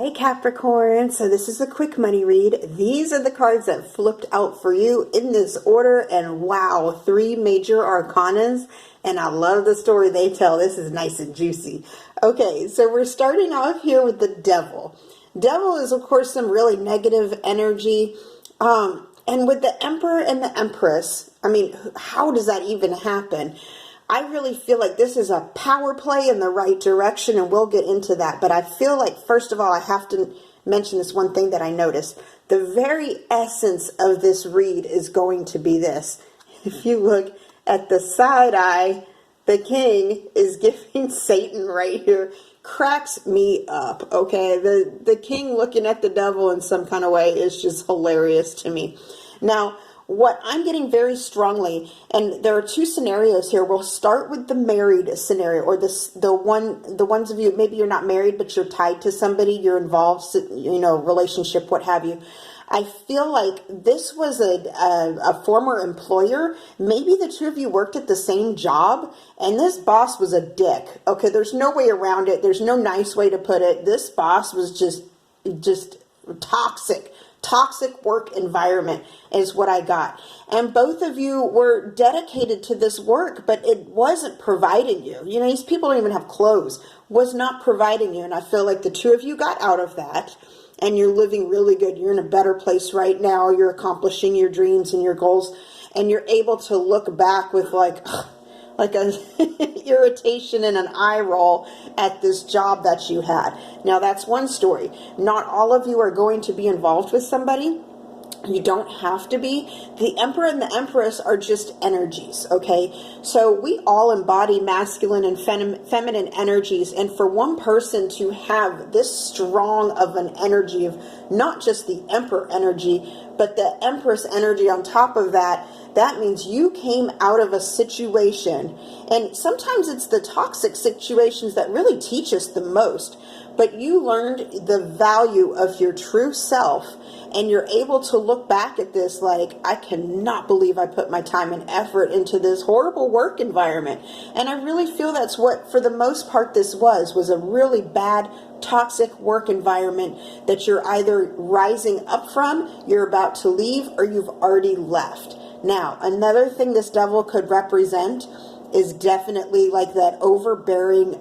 Hey Capricorn, so this is a quick money read. These are the cards that flipped out for you in this order, and wow, 3 major arcanas, and I love the story they tell. This is nice and juicy. Okay, so we're starting off here with the Devil. Devil is, of course, some really negative energy, and with the Emperor and the Empress, I mean, how does that even happen? I really feel like this is a power play in the right direction, and we'll get into that. But I feel like, first of all, I have to mention this one thing that I noticed. The very essence of this read is going to be this. If you look at the side eye, the King is giving Satan right here. Cracks me up, okay? The King looking at the Devil in some kind of way is just hilarious to me. Now, what I'm getting very strongly, and there are 2 scenarios here. We'll start with the married scenario, or the ones of you, maybe you're not married, but you're tied to somebody, you're involved, you know, relationship, what have you. I feel like this was a former employer. Maybe the 2 of you worked at the same job, and this boss was a dick. Okay, there's no way around it. There's no nice way to put it. This boss was just toxic. Toxic work environment is what I got. And both of you were dedicated to this work, but it wasn't providing you. You know, these people don't even have clothes. Was not providing you. And I feel like the 2 of you got out of that, and you're living really good. You're in a better place right now. You're accomplishing your dreams and your goals, and you're able to look back with like a irritation and an eye roll at this job that you had. Now, that's one story. Not all of you are going to be involved with somebody. You don't have to be. The Emperor and the Empress are just energies, okay? So we all embody masculine and feminine energies, and for one person to have this strong of an energy of not just the Emperor energy, but the Empress energy on top of that, that means you came out of a situation, and sometimes it's the toxic situations that really teach us the most, but you learned the value of your true self, and you're able to look back at this like, I cannot believe I put my time and effort into this horrible work environment. And I really feel that's what, for the most part, this was a really bad, toxic work environment that you're either rising up from, you're about to leave, or you've already left. Now, another thing this Devil could represent is definitely like that overbearing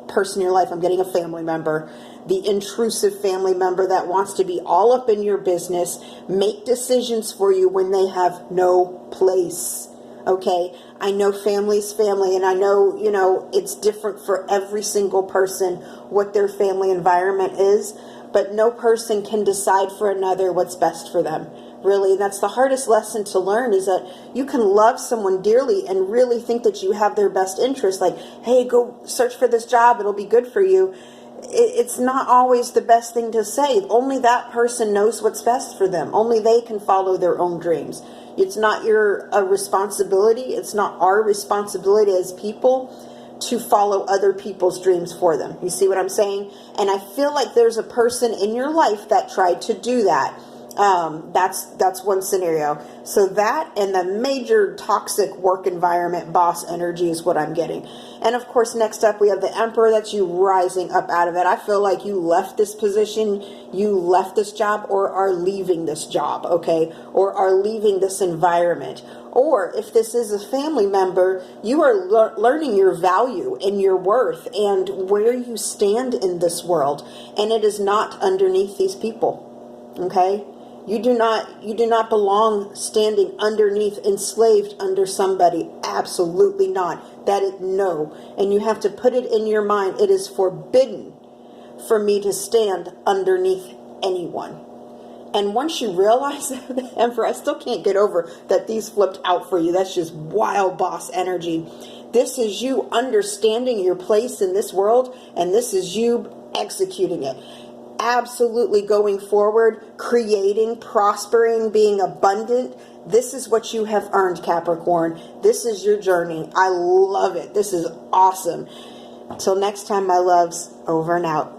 person in your life. I'm getting a family member, the intrusive family member that wants to be all up in your business, make decisions for you when they have no place. Okay, I know family's family, and I know, you know, it's different for every single person what their family environment is, but no person can decide for another what's best for them. Really, that's the hardest lesson to learn, is that you can love someone dearly and really think that you have their best interest. Like, hey, go search for this job, it'll be good for you. It's not always the best thing to say. Only that person knows what's best for them. Only they can follow their own dreams. It's not your responsibility. It's not our responsibility as people to follow other people's dreams for them. You see what I'm saying? And I feel like there's a person in your life that tried to do that. That's one scenario. So that and the major toxic work environment boss energy is what I'm getting. And of course, next up we have the Emperor. That's you rising up out of it. I feel like you left this position, you left this job, or are leaving this job, okay? Or are leaving this environment. Or if this is a family member, you are learning your value and your worth and where you stand in this world. And it is not underneath these people, okay? You do not belong standing underneath, enslaved under somebody. Absolutely not. No. And you have to put it in your mind. It is forbidden for me to stand underneath anyone. And once you realize that, the Emperor, I still can't get over that these flipped out for you. That's just wild boss energy. This is you understanding your place in this world, and this is you executing it. Absolutely going forward, creating, prospering, being abundant. This is what you have earned, Capricorn. This is your journey. I love it. This is awesome. Till next time, my loves, over and out.